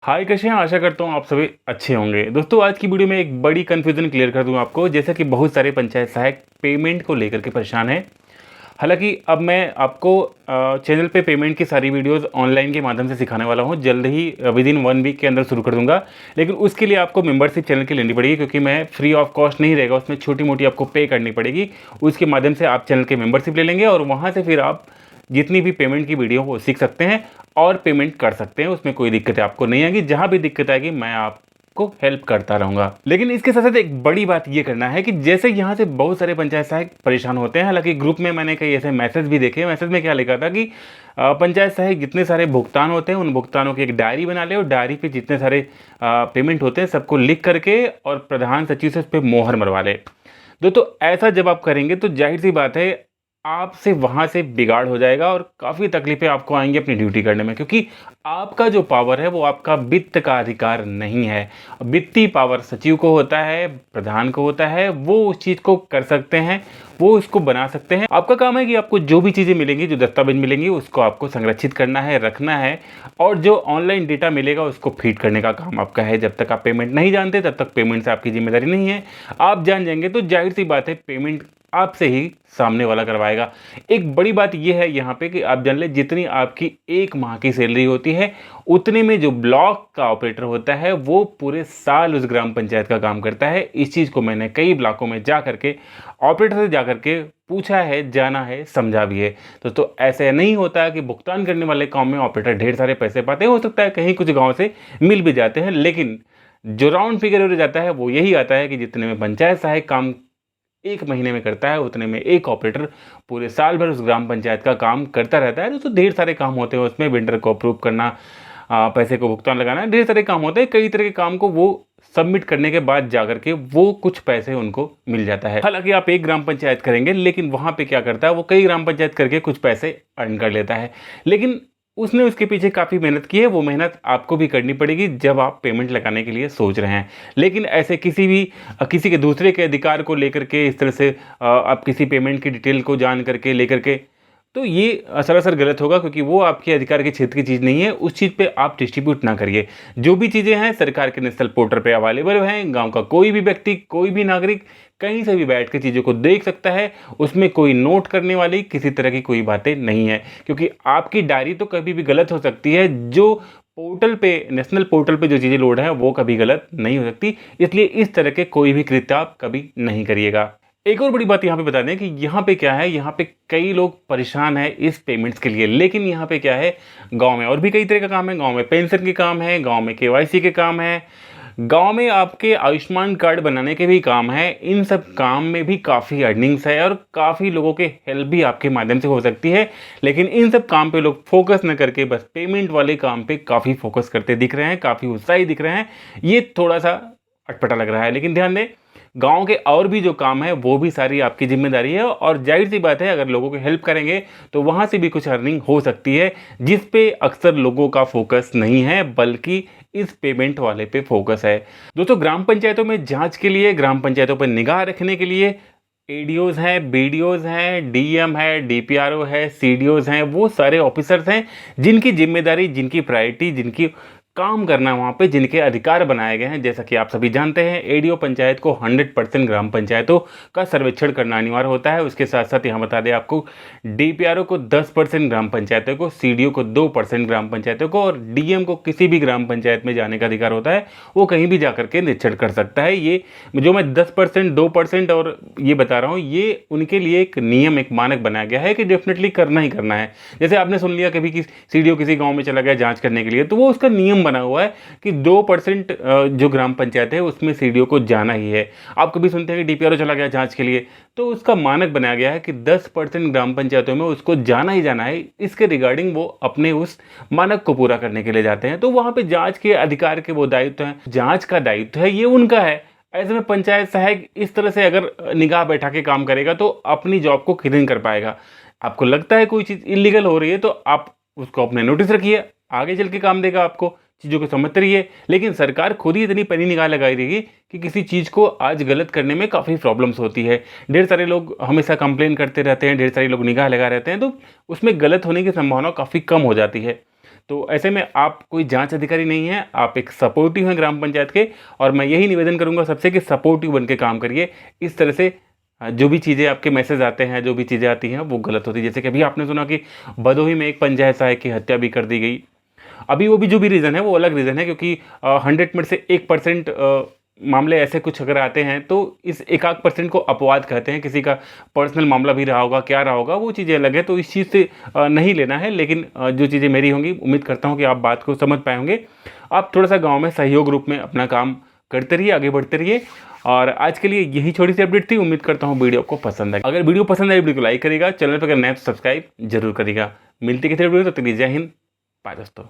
हाय, कैसे हैं? आशा करता हूँ आप सभी अच्छे होंगे। दोस्तों, आज की वीडियो में एक बड़ी कन्फ्यूज़न क्लियर कर दूँ आपको। जैसा कि बहुत सारे पंचायत सहायक पेमेंट को लेकर के परेशान हैं। हालाँकि अब मैं आपको चैनल पे पेमेंट की सारी वीडियोज़ ऑनलाइन के माध्यम से सिखाने वाला हूँ। जल्द ही विदिन 1 वीक के अंदर शुरू कर दूँगा। लेकिन उसके लिए आपको मेंबरशिप चैनल की लेनी पड़ेगी, क्योंकि मैं फ्री ऑफ कॉस्ट नहीं रहेगा, उसमें छोटी-मोटी आपको पे करनी पड़ेगी। उसके माध्यम से आप चैनल की मेंबरशिप ले लेंगे और वहाँ से फिर आप जितनी भी पेमेंट की वीडियो वो सीख सकते हैं और पेमेंट कर सकते हैं। उसमें कोई दिक्कत आपको नहीं आएगी। जहाँ भी दिक्कत आएगी मैं आपको हेल्प करता रहूँगा। लेकिन इसके साथ-साथ एक बड़ी बात ये करना है कि जैसे यहाँ से बहुत सारे पंचायत सहायक परेशान होते हैं। हालाँकि ग्रुप में मैंने कई ऐसे मैसेज भी देखे। मैसेज में क्या लिखा था कि पंचायत सहायक जितने सारे भुगतान होते हैं उन भुगतानों की एक डायरी बना ले और डायरी पे जितने सारे पेमेंट होते हैं सबको लिख करके और प्रधान सचिव से उस पे मोहर मरवा ले। दोस्तों, ऐसा जब आप करेंगे तो ज़ाहिर-सी बात है आपसे वहाँ से बिगाड़ हो जाएगा और काफ़ी तकलीफ़ें आपको आएँगी अपनी ड्यूटी करने में, क्योंकि आपका जो पावर है वो आपका वित्त का अधिकार नहीं है। वित्तीय पावर सचिव को होता है, प्रधान को होता है, वो उस चीज़ को कर सकते हैं, वो इसको बना सकते हैं। आपका काम है कि आपको जो भी चीज़ें मिलेंगी, जो दस्तावेज़ मिलेंगी उसको आपको संरक्षित करना है, रखना है और जो ऑनलाइन डेटा मिलेगा उसको फीड करने का काम आपका है। जब तक आप पेमेंट नहीं जानते तब तक पेमेंट से आपकी ज़िम्मेदारी नहीं है। आप जान जाएँगे तो ज़ाहिर-सी बात है पेमेंट आपसे ही सामने वाला करवाएगा। एक बड़ी बात ये है यहाँ पे कि आप जान लें, जितनी आपकी 1 माह की सैलरी होती है उतने में जो ब्लॉक का ऑपरेटर होता है वो पूरे साल उस ग्राम पंचायत का काम करता है। इस चीज़ को मैंने कई ब्लॉकों में जा करके ऑपरेटर से जा करके पूछा है, जाना है, समझा भी है। दोस्तों, ऐसे नहीं होता है कि भुगतान करने वाले काम में ऑपरेटर ढेर सारे पैसे पाते हैं। हो सकता है कहीं कुछ गाँव से मिल भी जाते हैं, लेकिन जो राउंड फिगर हो जाता है वो यही आता है कि जितने में पंचायत सहायक काम 1 महीने में करता है उतने में एक ऑपरेटर पूरे साल भर उस ग्राम पंचायत का काम करता रहता है। तो ढेर सारे काम होते हैं उसमें, वेंडर को अप्रूव करना, पैसे को भुगतान लगाना, ढेर सारे काम होते हैं। कई तरह के काम को वो सबमिट करने के बाद जा करके वो कुछ पैसे उनको मिल जाता है। हालांकि आप एक ग्राम पंचायत करेंगे, लेकिन वहाँ पे क्या करता है वो कई ग्राम पंचायत करके कुछ पैसे अर्न कर लेता है। लेकिन उसने उसके पीछे काफ़ी मेहनत की है, वो मेहनत आपको भी करनी पड़ेगी जब आप पेमेंट लगाने के लिए सोच रहे हैं। लेकिन ऐसे किसी के दूसरे के अधिकार को लेकर के इस तरह से आप किसी पेमेंट की डिटेल को जान करके लेकर के, तो ये सरासर गलत होगा, क्योंकि वो आपके अधिकार के क्षेत्र की चीज़ नहीं है। उस चीज़ पे आप डिस्ट्रीब्यूट ना करिए। जो भी चीज़ें हैं सरकार के नेशनल पोर्टल पे अवेलेबल हैं। गांव का कोई भी व्यक्ति, कोई भी नागरिक कहीं से भी बैठ के चीज़ों को देख सकता है। उसमें कोई नोट करने वाली किसी तरह की कोई बातें नहीं है, क्योंकि आपकी डायरी तो कभी भी गलत हो सकती है। जो पोर्टल पे, नेशनल पोर्टल पे जो चीज़ें लोड हैं वो कभी गलत नहीं हो सकती। इसलिए इस तरह के कोई भी कृत्य आप कभी नहीं करिएगा। एक और बड़ी बात यहाँ पे बता दें कि यहाँ पे क्या है, यहाँ पे कई लोग परेशान हैं इस पेमेंट्स के लिए। लेकिन यहाँ पे क्या है, गांव में और भी कई तरह का काम है। गांव में पेंशन के काम है, गांव में केवाईसी के काम है, गांव में आपके आयुष्मान कार्ड बनाने के भी काम है। इन सब काम में भी काफ़ी अर्निंग्स है और काफ़ी लोगों के हेल्प भी आपके माध्यम से हो सकती है। लेकिन इन सब काम पे लोग फोकस न करके बस पेमेंट वाले काम पे काफ़ी फोकस करते दिख रहे हैं, काफ़ी उत्साही दिख रहे हैं। ये थोड़ा सा अटपटा लग रहा है। लेकिन ध्यान दें, गांव के और भी जो काम है वो भी सारी आपकी जिम्मेदारी है। और जाहिर सी बात है, अगर लोगों को हेल्प करेंगे तो वहां से भी कुछ अर्निंग हो सकती है, जिस पे अक्सर लोगों का फोकस नहीं है, बल्कि इस पेमेंट वाले पे फोकस है। दोस्तों, ग्राम पंचायतों में जांच के लिए, ग्राम पंचायतों पर निगाह रखने के लिए एडीओज हैं, बीडीओज हैं, डीएम है, डीपीआरओ है, सीडीओज हैं, वो सारे ऑफिसर्स हैं जिनकी जिम्मेदारी, जिनकी प्रायोरिटी, जिनकी काम करना वहाँ पे, जिनके अधिकार बनाए गए हैं। जैसा कि आप सभी जानते हैं, एडीओ पंचायत को 100% ग्राम पंचायतों का सर्वेक्षण करना अनिवार्य होता है। उसके साथ साथ यहाँ बता दें आपको, डीपीआरओ को 10% ग्राम पंचायतों को, सीडीओ को 2% ग्राम पंचायतों को और डीएम को किसी भी ग्राम पंचायत में जाने का अधिकार होता है। वो कहीं भी जा करके निरीक्षण कर सकता है। ये जो मैं 10%, 2% और ये बता रहा हूँ, ये उनके लिए एक नियम, एक मानक बनाया गया है कि डेफिनेटली करना ही करना है। जैसे आपने सुन लिया कभी कि सीडीओ किसी गाँव में चला गया जाँच करने के लिए, तो वो उसका नियम बना हुआ है कि 2% जो ग्राम पंचायत है उसमें सीडीओ को जाना ही है। आप कभी सुनते हैं कि डीपीआरओ चला गया जांच के लिए, तो उसका मानक बनाया गया है कि 10% ग्राम पंचायतों में उसको जाना ही जाना है। इसके रिगार्डिंग वो अपने उस मानक को पूरा करने के लिए जाते हैं। तो वहां पे जांच के अधिकार के वो दायित्व हैं, जांच का दायित्व है, ये उनका है। ऐसे में पंचायत सहायक इस तरह से अगर निगाह बैठा के काम करेगा तो अपनी जॉब को किस दिन कर पाएगा। आपको लगता है कोई चीज़ इलीगल हो रही है तो आप उसको अपने नोटिस रखिए, आगे चल के काम देगा आपको। चीज़ों को समझते रहिए। लेकिन सरकार खुद ही इतनी पैनी निगाह लगाई रहेगी कि किसी चीज़ को आज गलत करने में काफ़ी प्रॉब्लम्स होती है। ढेर सारे लोग हमेशा कंप्लेन करते रहते हैं, ढेर सारे लोग निगाह लगा रहते हैं, तो उसमें गलत होने की संभावना काफ़ी कम हो जाती है। तो ऐसे में आप कोई जांच अधिकारी नहीं हैं, आप एक सपोर्टिव हैं ग्राम पंचायत के, और मैं यही निवेदन करूंगा सबसे कि सपोर्टिव बन के काम करिए। इस तरह से जो भी चीज़ें आपके मैसेज आते हैं, जो भी चीज़ें आती हैं वो गलत होती है। जैसे कि अभी आपने सुना कि भदोही में एक पंचायत सहायक की हत्या भी कर दी गई। अभी वो भी जो भी रीज़न है वो अलग रीज़न है, क्योंकि 100 में से 1% मामले ऐसे कुछ अगर आते हैं तो इस 1-8% को अपवाद कहते हैं। किसी का पर्सनल मामला भी रहा होगा, क्या रहा होगा, वो चीज़ें अलग है, तो इस चीज़ से नहीं लेना है। लेकिन जो चीज़ें मेरी होंगी, उम्मीद करता हूँ कि आप बात को समझ पाए होंगे। आप थोड़ा सा गाँव में सहयोग रूप में अपना काम करते रहिए, आगे बढ़ते रहिए। और आज के लिए यही छोटी सी अपडेट थी। उम्मीद करता हूँ वीडियो आपको पसंद आए। अगर वीडियो पसंद आए वीडियो को लाइक करिएगा, चैनल पर अगर नए तो सब्सक्राइब जरूर करिएगा। मिलती किसी वीडियो, तो जय हिंद, बाय दोस्तों।